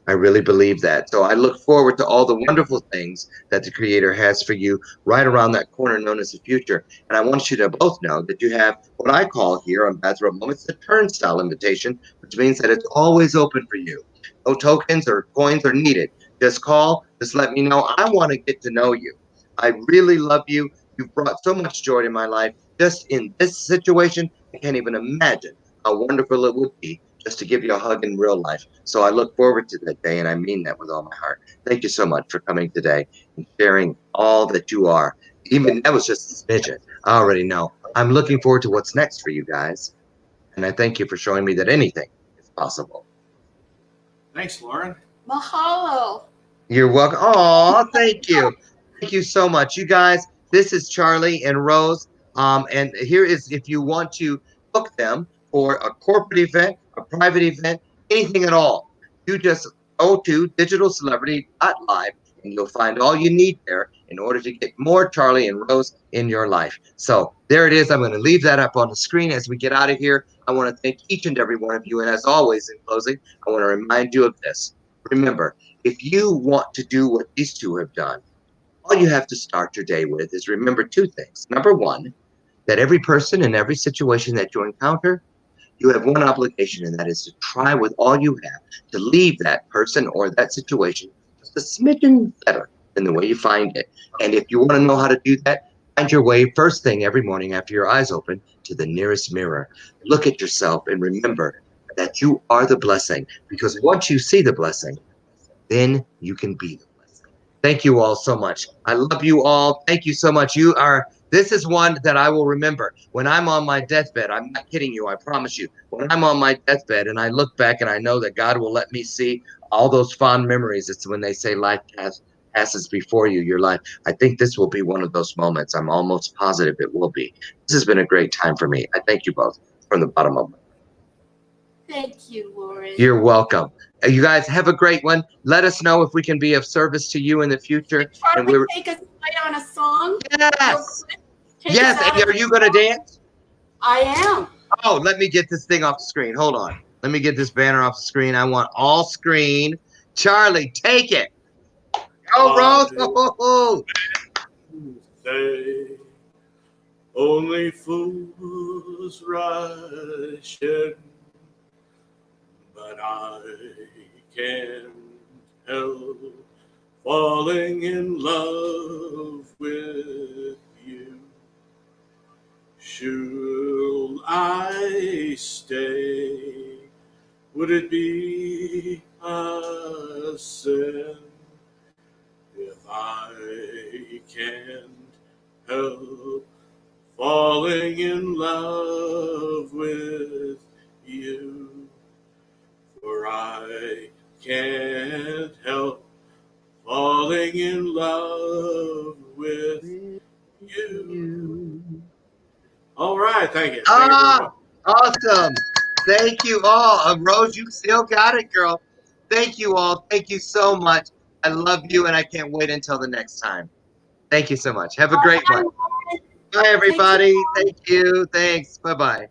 I really believe that. So I look forward to all the wonderful things that the Creator has for you right around that corner known as the future. And I want you to both know that you have what I call here on Bathrobe Moments the turnstile invitation, which means that it's always open for you. No tokens or coins are needed. Just call, just let me know. I want to get to know you. I really love you. You've brought so much joy to my life. Just in this situation, I can't even imagine how wonderful it would be just to give you a hug in real life. So I look forward to that day, and I mean that with all my heart. Thank you so much for coming today and sharing all that you are. Even that was just a smidgen. I already know. I'm looking forward to what's next for you guys. And I thank you for showing me that anything is possible. Thanks, Loren. Mahalo. You're welcome. Oh, thank you. Thank you so much. You guys, this is Charlie and Rose. And here is if you want to book them for a corporate event, a private event, anything at all, you just go to digitalcelebrity.live and you'll find all you need there in order to get more Charlie and Rose in your life. So there it is. I'm going to leave that up on the screen as we get out of here. I want to thank each and every one of you. And as always, in closing, I want to remind you of this. Remember, if you want to do what these two have done, all you have to start your day with is remember two things. Number one, that every person and every situation that you encounter, you have one obligation, and that is to try with all you have to leave that person or that situation just a smidgen better than the way you find it. And if you want to know how to do that, find your way first thing every morning after your eyes open to the nearest mirror. Look at yourself and remember that you are the blessing, because once you see the blessing, then you can be the blessing. Thank you all so much. I love you all. Thank you so much. This is one that I will remember. When I'm on my deathbed, I'm not kidding you, I promise you. When I'm on my deathbed and I look back and I know that God will let me see all those fond memories, it's when they say life passes before you, your life. I think this will be one of those moments. I'm almost positive it will be. This has been a great time for me. I thank you both from the bottom of my heart. Thank you, Loren. You're welcome. You guys have a great one. Let us know if we can be of service to you in the future. Can And Charlie take us away on a song? Real yes, quick? Take us yes. out And of are you going to dance? I am. Oh, let me get this thing off the screen. Hold on. Let me get this banner off the screen. I want all screen. Charlie, take it. Go, What Rose. did you say? Only fools rush in, but I can't help falling in love with you. Should I stay? Would it be a sin if I can't help falling in love with you? For I can't help falling in love with you. All right, thank you. Thank you very Ah, much. awesome. Thank you all. Rose, you still got it, girl. Thank you all. Thank you so much. I love you, and I can't wait until the next time. Thank you so much. Have a great Bye, one. Loren. Bye, Take care. everybody. Thank you. Thanks. Bye-bye.